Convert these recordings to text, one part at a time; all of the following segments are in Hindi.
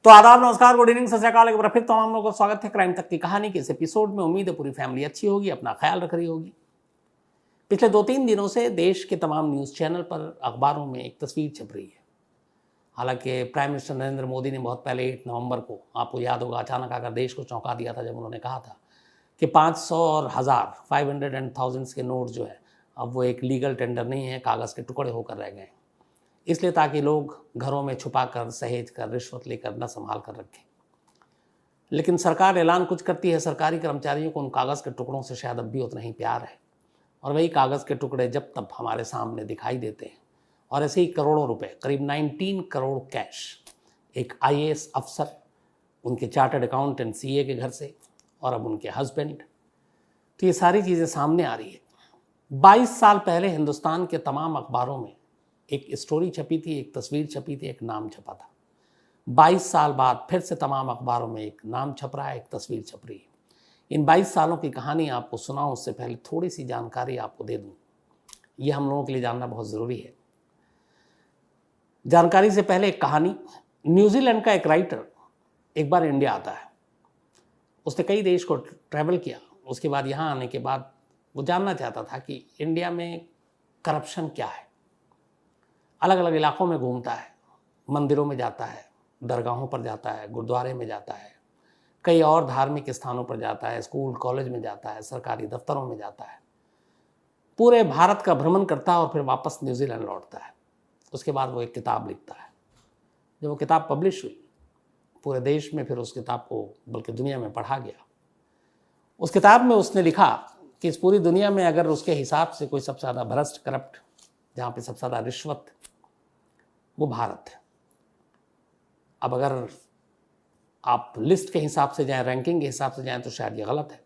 तो आदाब, नमस्कार, गुड इवनिंग, सत श्री अकाल। एक बार फिर तमाम लोगों का स्वागत है क्राइम तक की कहानी के इस एपिसोड में। उम्मीद है पूरी फैमिली अच्छी होगी, अपना ख्याल रख रही होगी। पिछले 2-3 दिनों से देश के तमाम न्यूज़ चैनल पर, अखबारों में एक तस्वीर छप रही है। हालांकि प्राइम मिनिस्टर नरेंद्र मोदी ने बहुत पहले 8 नवंबर को, आपको याद होगा, अचानक आकर देश को चौंका दिया था जब उन्होंने कहा था कि 500 और 1000 500 एंड थाउजेंड्स के नोट जो है अब वो एक लीगल टेंडर नहीं है, कागज़ के टुकड़े होकर रह गए। इसलिए ताकि लोग घरों में छुपा कर, सहेज कर, रिश्वत लेकर न संभाल कर रखें। लेकिन सरकार ऐलान कुछ करती है, सरकारी कर्मचारियों को उन कागज़ के टुकड़ों से शायद अब भी उतना ही प्यार है। और वही कागज़ के टुकड़े जब तब हमारे सामने दिखाई देते हैं। और ऐसे ही करोड़ों रुपए, करीब 19 करोड़ कैश, एक IAS अफसर, उनके चार्टर्ड अकाउंटेंट CA के घर से, और अब उनके हस्बैंड। तो ये सारी चीज़ें सामने आ रही है। 22 साल पहले हिंदुस्तान के तमाम अखबारों में एक स्टोरी छपी थी, एक तस्वीर छपी थी, एक नाम छपा था। 22 साल बाद फिर से तमाम अखबारों में एक नाम छप रहा है, एक तस्वीर छप रही है। इन 22 सालों की कहानी आपको सुनाऊं उससे पहले थोड़ी सी जानकारी आपको दे दूं। ये हम लोगों के लिए जानना बहुत ज़रूरी है। जानकारी से पहले एक कहानी। न्यूजीलैंड का एक राइटर एक बार इंडिया आता है। उसने कई देश को ट्रैवल किया। उसके बाद यहाँ आने के बाद वो जानना चाहता था कि इंडिया में करप्शन क्या है। अलग अलग इलाकों में घूमता है, मंदिरों में जाता है, दरगाहों पर जाता है, गुरुद्वारे में जाता है, कई और धार्मिक स्थानों पर जाता है, स्कूल कॉलेज में जाता है, सरकारी दफ्तरों में जाता है। पूरे भारत का भ्रमण करता है और फिर वापस न्यूजीलैंड लौटता है। उसके बाद वो एक किताब लिखता है। जब वो किताब पब्लिश हुई, पूरे देश में फिर उस किताब को, बल्कि दुनिया में पढ़ा गया। उस किताब में उसने लिखा कि इस पूरी दुनिया में अगर उसके हिसाब से कोई सबसे ज़्यादा भ्रष्ट, करप्ट, जहाँ पे सबसे ज़्यादा रिश्वत, वो भारत है। अब अगर आप लिस्ट के हिसाब से जाएं, रैंकिंग के हिसाब से जाएं, तो शायद ये गलत है,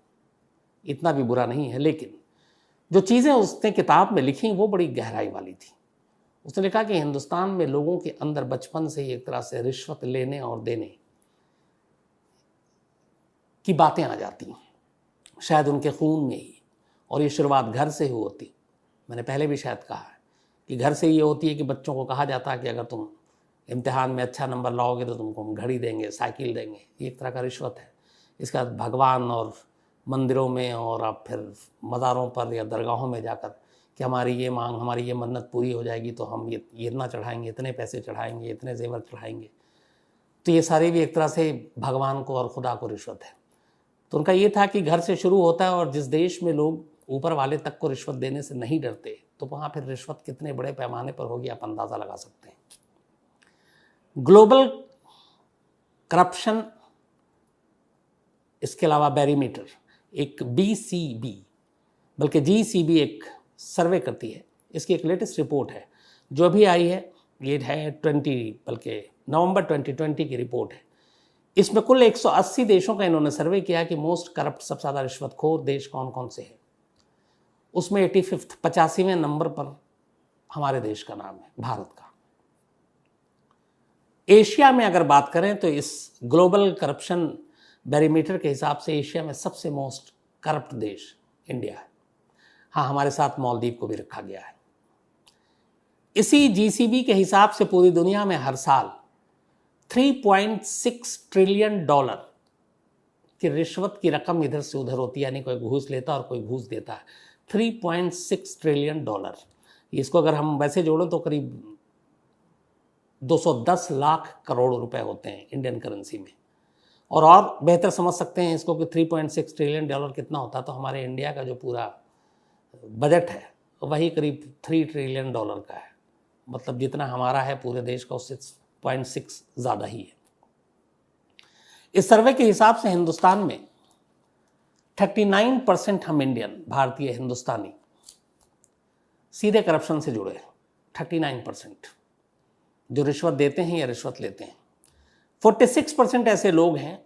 इतना भी बुरा नहीं है। लेकिन जो चीज़ें उसने किताब में लिखी वो बड़ी गहराई वाली थी। उसने लिखा कि हिंदुस्तान में लोगों के अंदर बचपन से ही एक तरह से रिश्वत लेने और देने की बातें आ जाती हैं, शायद उनके खून में ही। और ये शुरुआत घर से ही होती। मैंने पहले भी शायद कहा है कि घर से ये होती है कि बच्चों को कहा जाता है कि अगर तुम इम्तिहान में अच्छा नंबर लाओगे तो तुमको हम घड़ी देंगे, साइकिल देंगे। ये एक तरह का रिश्वत है। इसका भगवान और मंदिरों में और आप फिर मज़ारों पर या दरगाहों में जाकर कि हमारी ये मांग, हमारी ये मन्नत पूरी हो जाएगी तो हम ये इतना चढ़ाएंगे, इतने पैसे चढ़ाएंगे, इतने जेवर चढ़ाएंगे। तो ये सारी भी एक तरह से भगवान को और खुदा को रिश्वत है। तो उनका ये था कि घर से शुरू होता है, और जिस देश में लोग ऊपर वाले तक को रिश्वत देने से नहीं डरते, तो वहाँ फिर रिश्वत कितने बड़े पैमाने पर होगी आप अंदाज़ा लगा सकते हैं। ग्लोबल करप्शन, इसके अलावा बैरीमीटर, एक BCB, बल्कि GCB एक सर्वे करती है। इसकी एक लेटेस्ट रिपोर्ट है जो अभी आई है। ये है 20, बल्कि नवंबर 2020 की रिपोर्ट है। इसमें कुल 180 देशों का इन्होंने सर्वे किया कि मोस्ट करप्ट, सबसे ज़्यादा रिश्वतखोर देश कौन कौन से हैं। उसमें 85वें नंबर पर हमारे देश का नाम है, भारत का। एशिया में अगर बात करें तो इस ग्लोबल करप्शन बैरीमीटर के हिसाब से एशिया में सबसे मोस्ट करप्ट देश इंडिया है। हाँ, हमारे साथ मालदीव को भी रखा गया है। इसी GCB के हिसाब से पूरी दुनिया में हर साल 3.6 ट्रिलियन डॉलर की रिश्वत की रकम इधर से उधर होती है, यानी कोई घूस लेता और कोई घूस देता है। 3.6 ट्रिलियन डॉलर, इसको अगर हम वैसे जोड़ें तो करीब 210 लाख करोड़ रुपए होते हैं इंडियन करेंसी में। और बेहतर समझ सकते हैं इसको कि 3.6 ट्रिलियन डॉलर कितना होता है। तो हमारे इंडिया का जो पूरा बजट है वही करीब 3 ट्रिलियन डॉलर का है। मतलब जितना हमारा है पूरे देश का, उससे 0.6 ज़्यादा ही है। इस सर्वे के हिसाब से हिंदुस्तान में 39% हम इंडियन, भारतीय, हिंदुस्तानी सीधे करप्शन से जुड़े हैं। 39% जो रिश्वत देते हैं या रिश्वत लेते हैं। 46% ऐसे लोग हैं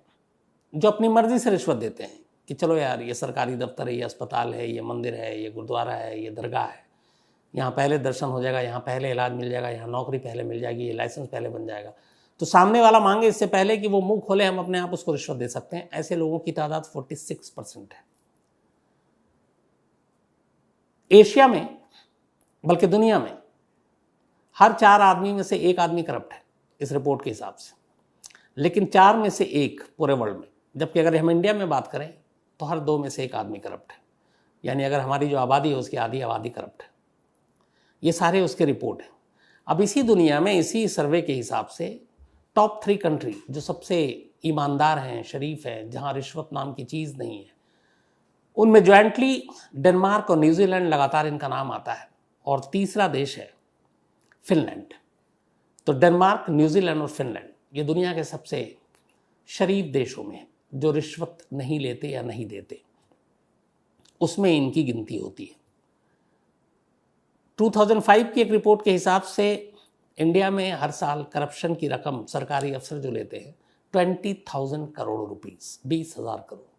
जो अपनी मर्जी से रिश्वत देते हैं कि चलो यार, ये सरकारी दफ्तर है, ये अस्पताल है, ये मंदिर है, ये गुरुद्वारा है, ये दरगाह है, यहाँ पहले दर्शन हो जाएगा, यहाँ पहले इलाज मिल जाएगा, यहाँ नौकरी पहले मिल जाएगी, ये लाइसेंस पहले बन जाएगा। तो सामने वाला मांगे इससे पहले कि वो मुंह खोले, हम अपने आप उसको रिश्वत दे सकते हैं। ऐसे लोगों की तादाद 46% है एशिया में, बल्कि दुनिया में। हर 4 आदमी में से 1 आदमी करप्ट है इस रिपोर्ट के हिसाब से। लेकिन 4 में से 1 पूरे वर्ल्ड में, जबकि अगर हम इंडिया में बात करें तो हर 2 में से 1 आदमी करप्ट है। यानी अगर हमारी जो आबादी है उसकी आधी आबादी करप्ट है। ये सारे उसके रिपोर्ट हैं। अब इसी दुनिया में इसी सर्वे के हिसाब से टॉप 3 कंट्री जो सबसे ईमानदार हैं, शरीफ हैं, जहां रिश्वत नाम की चीज़ नहीं है, उनमें ज्वाइंटली डेनमार्क और न्यूजीलैंड लगातार इनका नाम आता है, और तीसरा देश है फिनलैंड। तो डेनमार्क, न्यूजीलैंड और फिनलैंड ये दुनिया के सबसे शरीफ देशों में जो रिश्वत नहीं लेते या नहीं देते, उसमें इनकी गिनती होती है। 2005 की एक रिपोर्ट के हिसाब से इंडिया में हर साल करप्शन की रकम सरकारी अफसर जो लेते हैं 20,000 करोड़ रुपीस, 20,000 करोड़।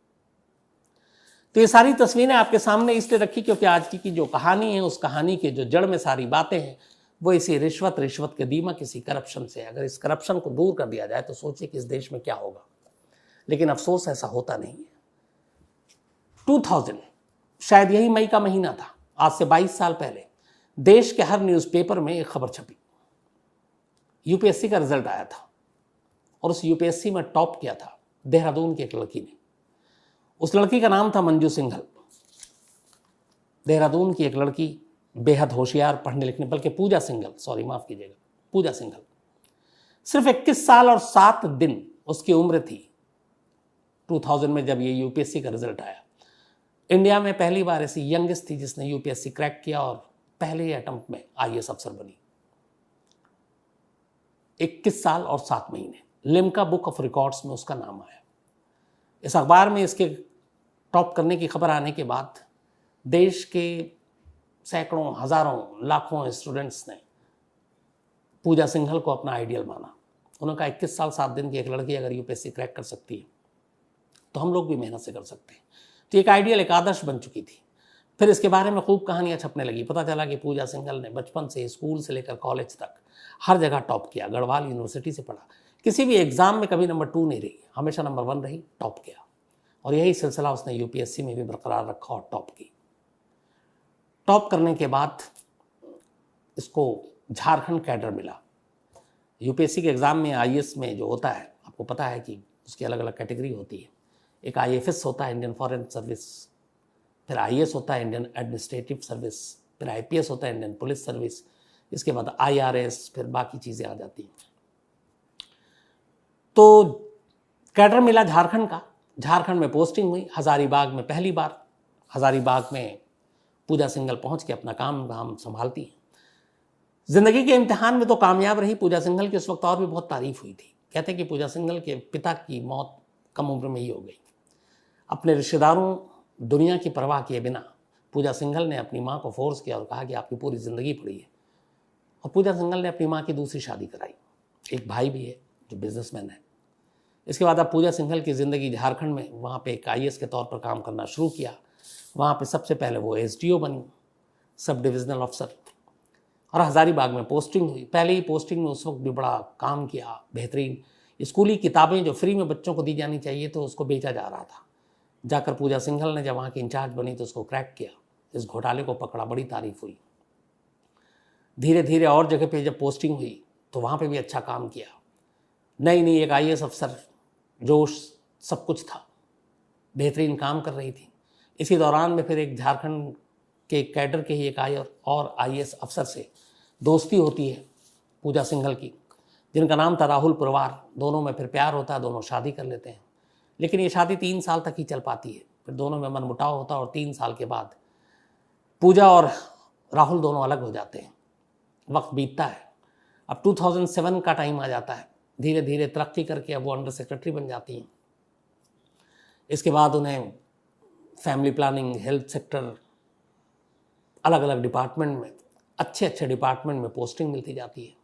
तो ये सारी तस्वीरें आपके सामने इसलिए रखी क्योंकि आज की जो कहानी है, उस कहानी के जो जड़ में सारी बातें हैं वो इसी रिश्वत के दीमक, इसी करप्शन से। अगर इस करप्शन को दूर कर दिया जाए तो सोचिए कि इस देश में क्या होगा। लेकिन अफसोस ऐसा होता नहीं है। 2000 शायद यही मई का महीना था, आज से 22 साल पहले देश के हर न्यूज़पेपर में एक खबर छपी। यूपीएससी का रिजल्ट आया था और उस यूपीएससी में टॉप किया था देहरादून की एक लड़की ने। उस लड़की का नाम था मंजू सिंघल। देहरादून की एक लड़की, बेहद होशियार, पढ़ने लिखने, बल्कि पूजा सिंघल, सॉरी माफ कीजिएगा, पूजा सिंघल। सिर्फ 21 साल और 7 दिन उसकी उम्र थी 2000 में जब ये यूपीएससी का रिजल्ट आया। इंडिया में पहली बार ऐसी यंगेस्ट थी जिसने यूपीएससी क्रैक किया और पहले ही अटेम्प्ट में आईएएस अफसर बनी। 21 साल और 7 महीने, लिम्का बुक ऑफ रिकॉर्ड्स में उसका नाम आया। इस अखबार में इसके टॉप करने की खबर आने के बाद देश के सैकड़ों, हजारों, लाखों स्टूडेंट्स ने पूजा सिंघल को अपना आइडियल माना। उन्होंने कहा 21 साल 7 दिन की एक लड़की अगर यूपीएससी क्रैक कर सकती है तो हम लोग भी मेहनत से कर सकते हैं। तो एक आइडियल, एक आदर्श बन चुकी थी। फिर इसके बारे में खूब कहानियां छपने लगी। पता चला कि पूजा सिंघल ने बचपन से, स्कूल से लेकर कॉलेज तक हर जगह टॉप किया। गढ़वाल यूनिवर्सिटी से पढ़ा, किसी भी एग्जाम में कभी नंबर 2 नहीं रही, हमेशा नंबर 1 रही, टॉप किया। और यही सिलसिला उसने यूपीएससी में भी बरकरार रखा और टॉप की। टॉप करने के बाद इसको झारखंड कैडर मिला। यूपीएससी के एग्ज़ाम में, आईएएस में जो होता है, आपको पता है कि उसकी अलग अलग कैटेगरी होती है। एक आईएफएस होता है, इंडियन फॉरेन सर्विस, फिर आईएएस होता है, इंडियन एडमिनिस्ट्रेटिव सर्विस, फिर आईपीएस होता है, इंडियन पुलिस सर्विस, इसके बाद आईआरएस, फिर बाकी चीज़ें आ जाती हैं। तो कैडर मिला झारखंड का। झारखंड में पोस्टिंग हुई, हजारीबाग में पहली बार। हजारीबाग में पूजा सिंघल पहुंच के अपना काम संभालती हैं। जिंदगी के इम्तिहान में तो कामयाब रही पूजा सिंघल की। उस वक्त और भी बहुत तारीफ हुई थी। कहते हैं कि पूजा सिंघल के पिता की मौत कम उम्र में ही हो गई। अपने रिश्तेदारों, दुनिया की परवाह किए बिना पूजा सिंघल ने अपनी माँ को फोर्स किया और कहा कि आपकी पूरी ज़िंदगी पड़ी है। और पूजा सिंघल ने अपनी माँ की दूसरी शादी कराई। एक भाई भी है जो बिजनेसमैन है। इसके बाद अब पूजा सिंघल की ज़िंदगी झारखंड में, वहाँ पे एक आईएएस के तौर पर काम करना शुरू किया। वहाँ पे सबसे पहले वो एसडीओ बनी, सब डिविजनल अफसर, और हज़ारीबाग में पोस्टिंग हुई। पहले ही पोस्टिंग में उस वक्त भी बड़ा काम किया, बेहतरीन। स्कूली किताबें जो फ्री में बच्चों को दी जानी चाहिए तो उसको बेचा जा रहा था। जाकर पूजा सिंघल ने जब वहाँ की इंचार्ज बनी तो उसको क्रैक किया, इस घोटाले को पकड़ा, बड़ी तारीफ हुई। धीरे धीरे और जगह पे जब पोस्टिंग हुई तो वहाँ पे भी अच्छा काम किया। नई एक आईएएस अफसर, जोश, सब कुछ था, बेहतरीन काम कर रही थी। इसी दौरान में फिर एक झारखंड के कैडर के ही एक और आईएएस अफसर से दोस्ती होती है पूजा सिंघल की, जिनका नाम था राहुल पुरवार। दोनों में फिर प्यार होता है, दोनों शादी कर लेते हैं। लेकिन ये शादी 3 साल तक ही चल पाती है, फिर दोनों में मनमुटाव होता है और 3 साल के बाद पूजा और राहुल दोनों अलग हो जाते हैं। वक्त बीतता है, अब 2007 का टाइम आ जाता है। धीरे धीरे तरक्की करके अब वो अंडर सेक्रेटरी बन जाती हैं। इसके बाद उन्हें फैमिली प्लानिंग, हेल्थ सेक्टर, अलग अलग डिपार्टमेंट में, अच्छे डिपार्टमेंट में पोस्टिंग मिलती जाती है।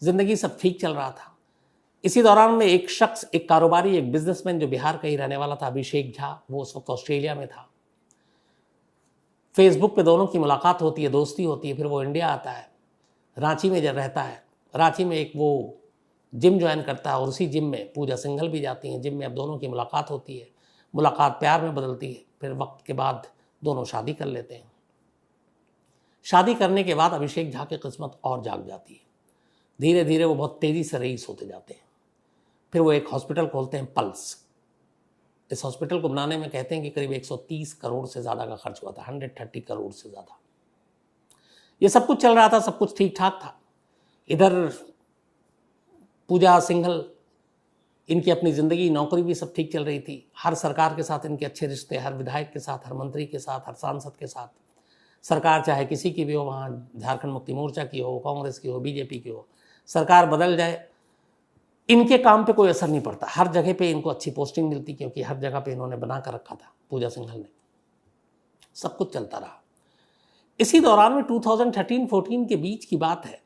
ज़िंदगी सब ठीक चल रहा था। इसी दौरान में एक शख्स, एक कारोबारी, एक बिजनेसमैन जो बिहार का ही रहने वाला था, अभिषेक झा, वो उस वक्त ऑस्ट्रेलिया में था। फेसबुक पे दोनों की मुलाकात होती है, दोस्ती होती है। फिर वो इंडिया आता है, रांची में जब रहता है, रांची में एक वो जिम ज्वाइन करता है और उसी जिम में पूजा सिंघल भी जाती हैं। जिम में अब दोनों की मुलाकात होती है, मुलाकात प्यार में बदलती है। फिर वक्त के बाद दोनों शादी कर लेते हैं। शादी करने के बाद अभिषेक झा की किस्मत और जाग जाती है। धीरे धीरे वो बहुत तेज़ी से रईस होते जाते हैं। फिर वो एक हॉस्पिटल खोलते हैं पल्स। इस हॉस्पिटल को बनाने में कहते हैं कि करीब 130 करोड़ से ज़्यादा का खर्च हुआ था, 130 करोड़ से ज़्यादा। ये सब कुछ चल रहा था, सब कुछ ठीक ठाक था। इधर पूजा सिंघल, इनकी अपनी ज़िंदगी, नौकरी भी सब ठीक चल रही थी। हर सरकार के साथ इनके अच्छे रिश्ते, हर विधायक के साथ, हर मंत्री के साथ, हर सांसद के साथ। सरकार चाहे किसी की भी हो, वहाँ झारखंड मुक्ति मोर्चा की हो, कांग्रेस की हो, बीजेपी की हो, सरकार बदल जाए, इनके काम पे कोई असर नहीं पड़ता। हर जगह पे इनको अच्छी पोस्टिंग मिलती, क्योंकि हर जगह पे इन्होंने बना कर रखा था पूजा सिंघल ने। सब कुछ चलता रहा। इसी दौरान में 2013-14 के बीच की बात है,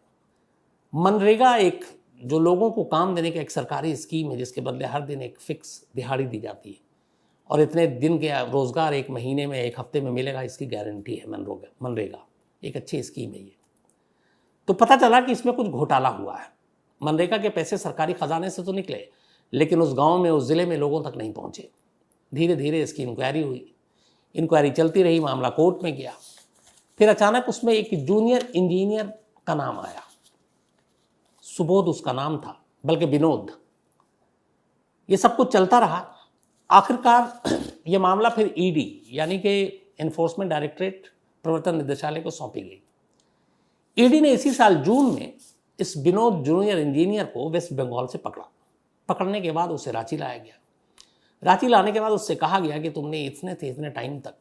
मनरेगा एक जो लोगों को काम देने का एक सरकारी स्कीम है, जिसके बदले हर दिन एक फिक्स दिहाड़ी दी जाती है और इतने दिन के रोजगार एक महीने में, एक हफ्ते में मिलेगा, इसकी गारंटी है मनरेगा। एक अच्छी स्कीम है ये। तो पता चला कि इसमें कुछ घोटाला हुआ है। मनरेगा के पैसे सरकारी खजाने से तो निकले, लेकिन उस गांव में, उस जिले में लोगों तक नहीं पहुंचे। धीरे धीरे इसकी इंक्वायरी हुई, इंक्वायरी चलती रही, मामला कोर्ट में गया। फिर अचानक उसमें एक जूनियर इंजीनियर का नाम आया, सुबोध उसका नाम था, बल्कि विनोद। ये सब कुछ चलता रहा। आखिरकार ये मामला फिर ईडी यानी कि एनफोर्समेंट डायरेक्टरेट, प्रवर्तन निदेशालय को सौंपी गई। ईडी ने इसी साल जून में इस विनोद जूनियर इंजीनियर को वेस्ट बंगाल से पकड़ा। पकड़ने के बाद उसे रांची लाया गया। रांची लाने के बाद उससे कहा गया कि तुमने इतने से इतने टाइम तक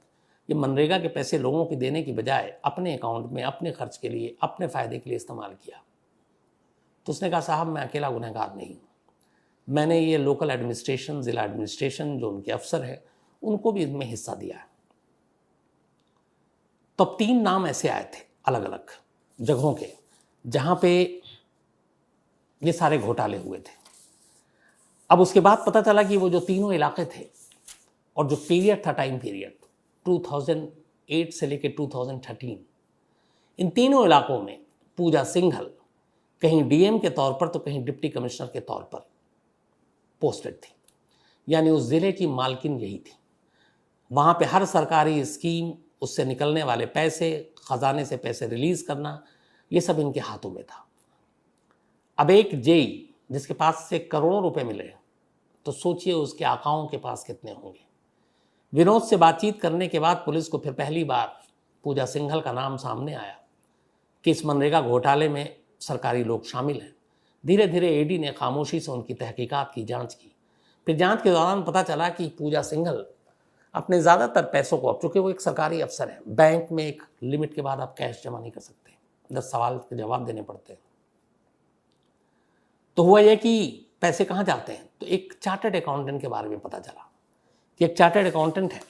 ये मनरेगा के पैसे लोगों को देने की बजाय अपने अकाउंट में, अपने खर्च के लिए, अपने फायदे के लिए इस्तेमाल किया। तो उसने कहा, साहब मैं अकेला गुनहगार नहीं हूँ, मैंने ये लोकल एडमिनिस्ट्रेशन, जिला एडमिनिस्ट्रेशन, जो उनके अफसर है, उनको भी इनमें हिस्सा दिया है। तो अब 3 नाम ऐसे आए थे अलग अलग जगहों के, जहां पे ये सारे घोटाले हुए थे। अब उसके बाद पता चला कि वो जो तीनों इलाके थे और जो पीरियड था, टाइम पीरियड 2008 से लेकर 2013, इन तीनों इलाकों में पूजा सिंघल कहीं डीएम के तौर पर तो कहीं डिप्टी कमिश्नर के तौर पर पोस्टेड थी। यानी उस जिले की मालकिन यही थी। वहाँ पे हर सरकारी स्कीम, उससे निकलने वाले पैसे, खजाने से पैसे रिलीज करना, ये सब इनके हाथों में था। अब एक जेई जिसके पास से करोड़ों रुपए मिले, तो सोचिए उसके आकाओं के पास कितने होंगे। विनोद से बातचीत करने के बाद पुलिस को फिर पहली बार पूजा सिंघल का नाम सामने आया कि इस मनरेगा घोटाले में सरकारी लोग शामिल हैं। धीरे धीरे ईडी ने खामोशी से उनकी तहकीकात की, जांच की। फिर जांच के दौरान पता चला कि पूजा सिंघल अपने ज़्यादातर पैसों को, अब चूंकि वो एक सरकारी अफसर है, बैंक में एक लिमिट के बाद आप कैश जमा नहीं कर सकते, 10 सवाल के जवाब देने पड़ते हैं। तो हुआ यह कि पैसे कहाँ जाते हैं, तो एक चार्टर्ड अकाउंटेंट के बारे में पता चला कि एक चार्टर्ड अकाउंटेंट है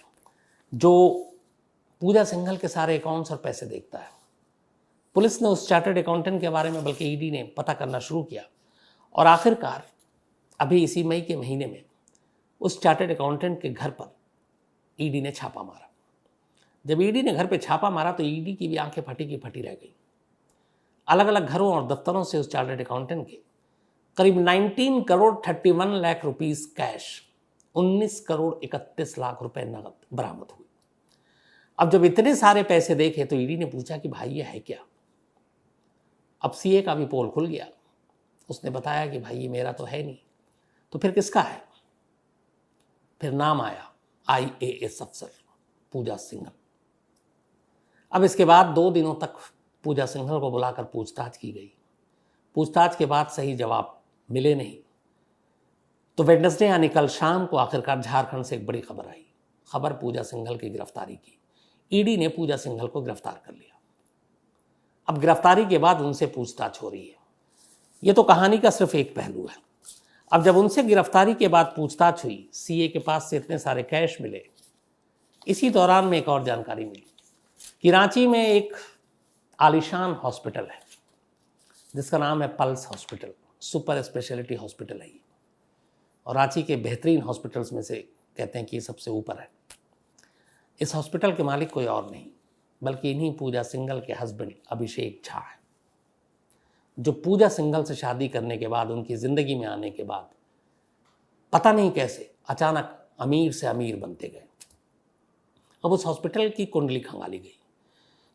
जो पूजा सिंघल के सारे अकाउंट्स और पैसे देखता है। पुलिस ने उस चार्टर्ड अकाउंटेंट के बारे में, बल्कि ईडी ने पता करना शुरू किया और आखिरकार अभी इसी मई के महीने में उस चार्टर्ड अकाउंटेंट के घर पर ईडी ने छापा मारा। जब ईडी ने घर पे छापा मारा तो ईडी की भी आंखें फटी की फटी रह गई। अलग अलग घरों और दफ्तरों से उस चार्टर्ड अकाउंटेंट के करीब 19 करोड़ 31 लाख रुपीस कैश, 19 करोड़ 31 लाख रुपए नकद बरामद हुए। अब जब इतने सारे पैसे देखे तो ईडी ने पूछा कि भाई ये है क्या। अब सीए का भी पोल खुल गया। उसने बताया कि भाई ये मेरा तो है नहीं, तो फिर किसका है। फिर नाम आया आईएएस अफसर पूजा सिंघल। अब इसके बाद 2 दिनों तक पूजा सिंघल को बुलाकर पूछताछ की गई। पूछताछ के बाद सही जवाब मिले नहीं, तो वेडनेसडे यानी कल शाम को आखिरकार झारखंड से एक बड़ी खबर आई। खबर पूजा सिंघल की गिरफ्तारी की। ईडी ने पूजा सिंघल को गिरफ्तार कर लिया। अब गिरफ्तारी के बाद उनसे पूछताछ हो रही है। ये तो कहानी का सिर्फ एक पहलू है। अब जब उनसे गिरफ्तारी के बाद पूछताछ हुई, सीए के पास से इतने सारे कैश मिले, इसी दौरान में एक और जानकारी मिली कि रांची में एक आलीशान हॉस्पिटल है जिसका नाम है pulse hospital, super speciality hospital है ये, और रांची के बेहतरीन हॉस्पिटल्स में से कहते हैं कि ये सबसे ऊपर है। इस हॉस्पिटल के मालिक कोई और नहीं बल्कि इन्हीं पूजा सिंघल के हस्बैंड अभिषेक झा है, जो पूजा सिंघल से शादी करने के बाद, उनकी ज़िंदगी में आने के बाद पता नहीं कैसे अचानक अमीर से अमीर बनते गए। अब उस हॉस्पिटल की कुंडली खंगाली गई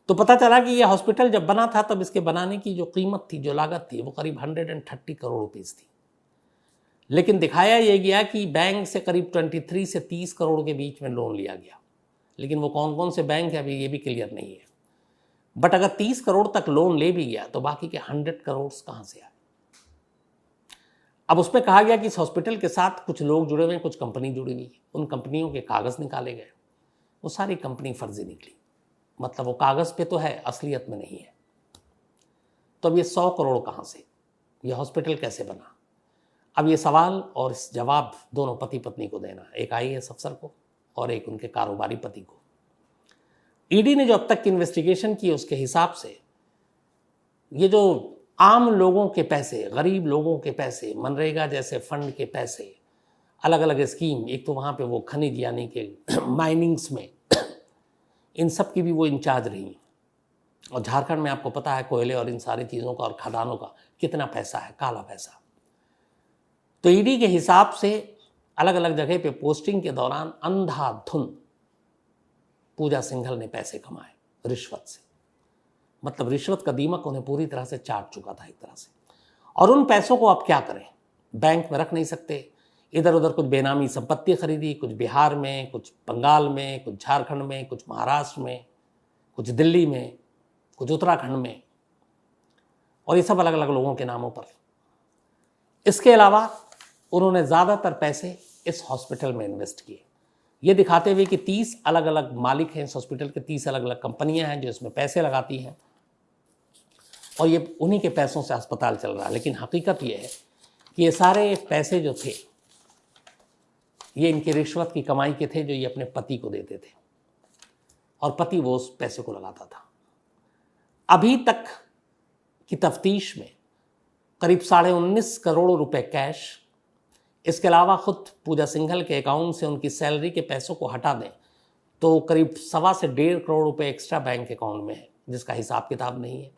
तो पता चला कि यह हॉस्पिटल जब बना था तब इसके बनाने की जो कीमत थी, जो लागत थी, वो करीब 130 करोड़ रुपीस थी। लेकिन दिखाया यह गया कि बैंक से करीब 23 से 30 करोड़ के बीच में लोन लिया गया, लेकिन वो कौन कौन से बैंक है अभी ये भी क्लियर नहीं है। बट अगर 30 करोड़ तक लोन ले भी गया तो बाकी के 100 करोड़ कहां से आए। अब उसमें कहा गया कि इस हॉस्पिटल के साथ कुछ लोग जुड़े हुए हैं, कुछ कंपनी जुड़ी हुई है। उन कंपनियों के कागज निकाले गए, वो सारी कंपनी फर्जी निकली। मतलब वो कागज पे तो है, असलियत में नहीं है। तो अब ये 100 करोड़ कहां से, ये हॉस्पिटल कैसे बना। अब ये सवाल और इस जवाब दोनों पति पत्नी को देना, एक IAS अफसर को और एक उनके कारोबारी पति को। ईडी ने जो अब तक की इन्वेस्टिगेशन की उसके हिसाब से ये जो आम लोगों के पैसे, गरीब लोगों के पैसे, मनरेगा जैसे फंड के पैसे, अलग अलग स्कीम, एक तो वहाँ पे वो खनिज यानी कि माइनिंग्स में, इन सब की भी वो इंचार्ज रही। और झारखंड में आपको पता है कोयले और इन सारी चीज़ों का और खदानों का कितना पैसा है, काला पैसा। तो ईडी के हिसाब से अलग अलग जगह पे पोस्टिंग के दौरान अंधाधुन पूजा सिंघल ने पैसे कमाए रिश्वत से। मतलब रिश्वत का दीमक उन्हें पूरी तरह से चाट चुका था एक तरह से। और उन पैसों को आप क्या करें, बैंक में रख नहीं सकते। इधर उधर कुछ बेनामी संपत्ति खरीदी, कुछ बिहार में, कुछ बंगाल में, कुछ झारखंड में, कुछ महाराष्ट्र में, कुछ दिल्ली में, कुछ उत्तराखंड में, और ये सब अलग अलग लोगों के नामों पर। इसके अलावा उन्होंने ज़्यादातर पैसे इस हॉस्पिटल में इन्वेस्ट किए, ये दिखाते हुए कि 30 अलग अलग मालिक हैं इस हॉस्पिटल के, 30 अलग अलग कंपनियां हैं जो इसमें पैसे लगाती हैं और ये उन्हीं के पैसों से अस्पताल चल रहा है। लेकिन हकीकत ये है कि ये सारे पैसे जो थे ये इनके रिश्वत की कमाई के थे, जो ये अपने पति को देते थे और पति वो उस पैसे को लगाता था। अभी तक की तफ्तीश में करीब 19.5 करोड़ रुपए कैश, इसके अलावा खुद पूजा सिंघल के अकाउंट से उनकी सैलरी के पैसों को हटा दें तो करीब 1.25 से 1.5 करोड़ रुपए एक्स्ट्रा बैंक अकाउंट में है, जिसका हिसाब किताब नहीं है।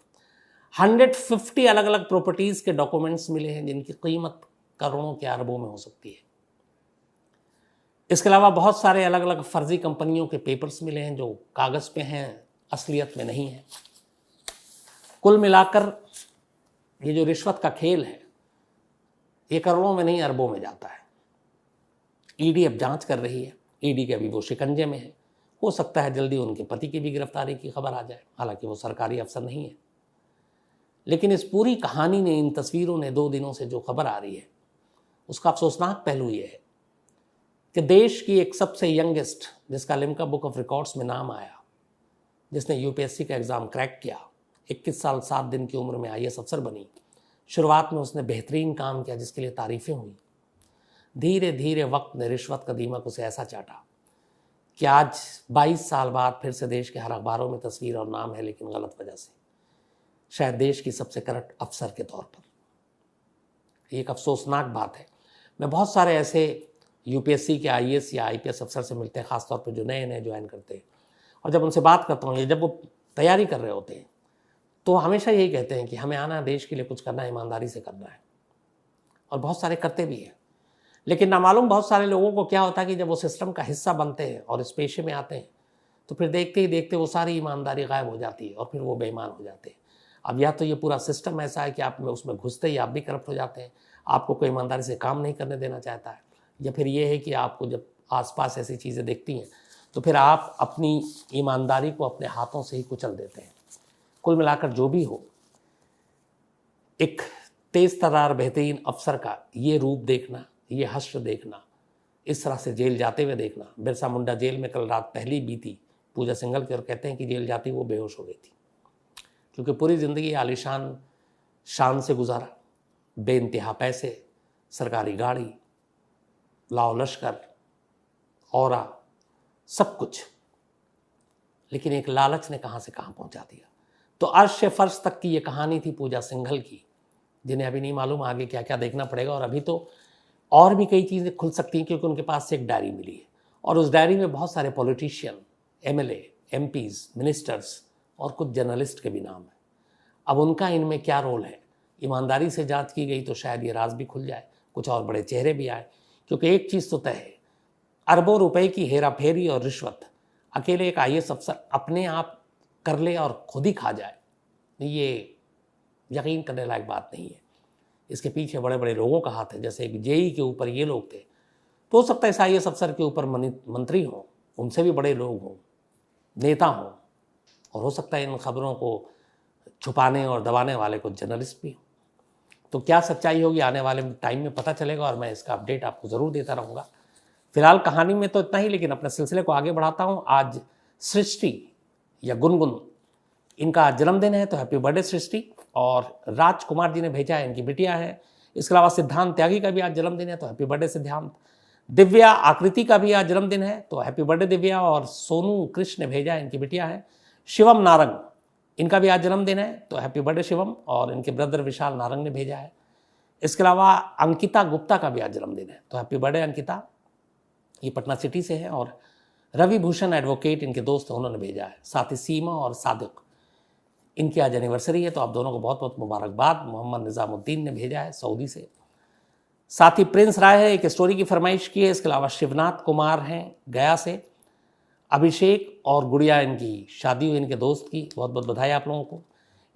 150 अलग अलग प्रॉपर्टीज के डॉक्यूमेंट्स मिले हैं जिनकी कीमत करोड़ों के अरबों में हो सकती है। इसके अलावा बहुत सारे अलग अलग फर्जी कंपनियों के पेपर्स मिले हैं जो कागज पे हैं, असलियत में नहीं है। कुल मिलाकर ये जो रिश्वत का खेल है ये करोड़ों में नहीं अरबों में जाता है। ईडी अब जांच कर रही है, ईडी के अभी वो शिकंजे में है। हो सकता है जल्दी उनके पति की भी गिरफ्तारी की खबर आ जाए, हालांकि वो सरकारी अफसर नहीं है। लेकिन इस पूरी कहानी ने, इन तस्वीरों ने 2 दिनों से जो खबर आ रही है उसका अफसोसनाक पहलू ये है कि देश की एक सबसे यंगेस्ट, जिसका लिम्का बुक ऑफ रिकॉर्ड्स में नाम आया, जिसने यूपीएससी का एग्ज़ाम क्रैक किया, 21 साल 7 दिन की उम्र में IAS अफसर बनी। शुरुआत में उसने बेहतरीन काम किया जिसके लिए तारीफ़ें हुई। धीरे धीरे वक्त ने रिश्वत का दीमक उसे ऐसा चाटा कि आज 22 साल बाद फिर से देश के हर अखबारों में तस्वीर और नाम है, लेकिन गलत वजह से। शायद देश की सबसे करप्ट अफसर के तौर पर। एक अफसोसनाक बात है। मैं बहुत सारे ऐसे यूपीएससी के IAS या IPS अफसर से मिलते हैं, ख़ासतौर पर जो नए नए ज्वाइन करते हैं, और जब उनसे बात करता हूँ, जब वो तैयारी कर रहे होते हैं, तो हमेशा यही कहते हैं कि हमें आना, देश के लिए कुछ करना है, ईमानदारी से करना है। और बहुत सारे करते भी हैं। लेकिन नामालूम बहुत सारे लोगों को क्या होता है कि जब वो सिस्टम का हिस्सा बनते हैं और इस पेशे में आते हैं तो फिर देखते ही देखते वो सारी ईमानदारी गायब हो जाती है और फिर वो बेईमान हो जाते हैं। अब या तो ये पूरा सिस्टम ऐसा है कि आप में उसमें घुसते ही आप भी करप्ट हो जाते हैं, आपको कोई ईमानदारी से काम नहीं करने देना चाहता है, या फिर ये है कि आपको जब आसपास ऐसी चीज़ें देखती हैं तो फिर आप अपनी ईमानदारी को अपने हाथों से ही कुचल देते हैं। कुल मिलाकर जो भी हो, एक तेज तर्रार बेहतरीन अफसर का ये रूप देखना, ये हश्र देखना, इस तरह से जेल जाते हुए देखना। बिरसा मुंडा जेल में कल रात पहली बीती पूजा सिंघल की, और कहते हैं कि जेल जाती वो बेहोश हो गई थी, क्योंकि पूरी ज़िंदगी आलीशान शान से गुजारा, बेइंतहा पैसे, सरकारी गाड़ी, लाओ लश्कर, औरा, सब कुछ, लेकिन एक लालच ने कहाँ से कहाँ पहुँचा दिया। तो अर्श फर्श तक की ये कहानी थी पूजा सिंघल की, जिन्हें अभी नहीं मालूम आगे क्या क्या देखना पड़ेगा। और अभी तो और भी कई चीज़ें खुल सकती हैं, क्योंकि उनके पास से एक डायरी मिली है और उस डायरी में बहुत सारे पॉलिटिशियन, MLA, MPs, मिनिस्टर्स और कुछ जर्नलिस्ट के भी नाम हैं। अब उनका इनमें क्या रोल है, ईमानदारी से जांच की गई तो शायद ये राज भी खुल जाए, कुछ और बड़े चेहरे भी आए। क्योंकि एक चीज़ तो तय है, अरबों रुपए की हेरा फेरी और रिश्वत अकेले एक IAS अफसर अपने आप कर ले और खुद ही खा जाए, ये यकीन करने लायक बात नहीं है। इसके पीछे बड़े बड़े लोगों का हाथ है, जैसे एक जेई के ऊपर ये लोग थे, तो हो सकता है इस IAS अफसर के ऊपर मंत्री हों, उनसे भी बड़े लोग हों, नेता हों, और हो सकता है इन खबरों को छुपाने और दबाने वाले कुछ जर्नलिस्ट भी हों। तो क्या सच्चाई होगी आने वाले टाइम में पता चलेगा, और मैं इसका अपडेट आपको ज़रूर देता रहूँगा। फिलहाल कहानी में तो इतना ही, लेकिन अपने सिलसिले को आगे बढ़ाता हूँ। आज सृष्टि या गुनगुन, इनका जन्मदिन है, तो हैप्पी बर्थडे सृष्टि। और राजकुमार जी ने भेजा है, इनकी बिटिया है। इसके अलावा सिद्धांत त्यागी का भी आज जन्मदिन है, तो हैप्पी बर्थडे सिद्धांत। दिव्या आकृति का भी आज जन्मदिन है, तो हैप्पी बर्थडे दिव्या। और सोनू कृष्ण ने भेजा है, इनकी बिटिया है। शिवम नारंग, इनका भी आज जन्मदिन है, तो हैप्पी बर्थडे शिवम। और इनके ब्रदर विशाल नारंग ने भेजा है। इसके अलावा अंकिता गुप्ता का भी आज जन्मदिन है, तो हैप्पी बर्थडे अंकिता, ये पटना सिटी से है। और रवि भूषण एडवोकेट, इनके दोस्त हैं, उन्होंने भेजा है। साथ ही सीमा और सादिक, इनकी आज एनिवर्सरी है, तो आप दोनों को बहुत बहुत मुबारकबाद। मोहम्मद निज़ामुद्दीन ने भेजा है सऊदी से। साथ ही प्रिंस राय है, एक स्टोरी की फरमाइश की है। इसके अलावा शिवनाथ कुमार हैं गया से। अभिषेक और गुड़िया, इनकी शादी हुई इनके दोस्त की, बहुत बहुत बधाई आप लोगों को।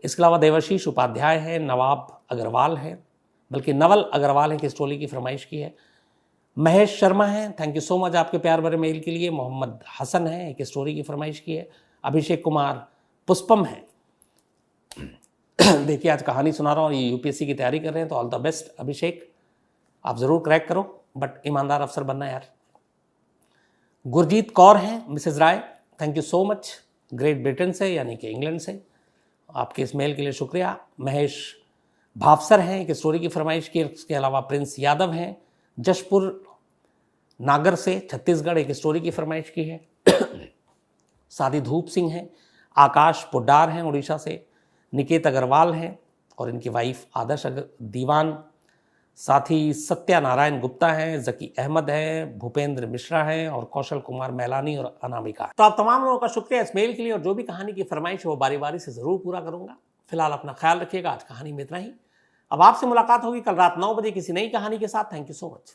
इसके अलावा देवाशीष उपाध्याय हैं, नवाब अग्रवाल हैं, बल्कि नवल अग्रवाल है कि स्टोरी की फरमाइश की है। महेश शर्मा हैं, थैंक यू सो मच आपके प्यार भरे मेल के लिए। मोहम्मद हसन हैं, एक स्टोरी की फरमाइश की है। अभिषेक कुमार पुष्पम हैं। देखिए आज कहानी सुना रहा हूँ, ये UPSC की तैयारी कर रहे हैं, तो ऑल द बेस्ट अभिषेक, आप ज़रूर क्रैक करो, बट ईमानदार अफसर बनना यार। गुरजीत कौर हैं, Mrs Rai, thank you so much, Great Britain से, यानी कि इंग्लैंड से, आपके इस मेल के लिए शुक्रिया। महेश भावसर हैं, एक स्टोरी की फरमाइश की। इसके अलावा प्रिंस यादव हैं, जशपुर नागर से, छत्तीसगढ़, एक स्टोरी की फरमाइश की है। सादी धूप सिंह हैं। आकाश पुड्डार हैं, उड़ीसा से। निकेत अग्रवाल हैं, और इनकी वाइफ आदर्श दीवान। साथ ही सत्यानारायण गुप्ता हैं, जकी अहमद हैं, भूपेंद्र मिश्रा हैं, और कौशल कुमार मैलानी और अनामिका। तो आप तमाम लोगों का शुक्रिया इस मेल के लिए, और जो भी कहानी की फरमाइश है वो बारी बारी से ज़रूर पूरा करूँगा। फिलहाल अपना ख्याल रखिएगा, आज कहानी में इतना ही। अब आपसे मुलाकात होगी कल रात 9 बजे किसी नई कहानी के साथ। Thank you so much.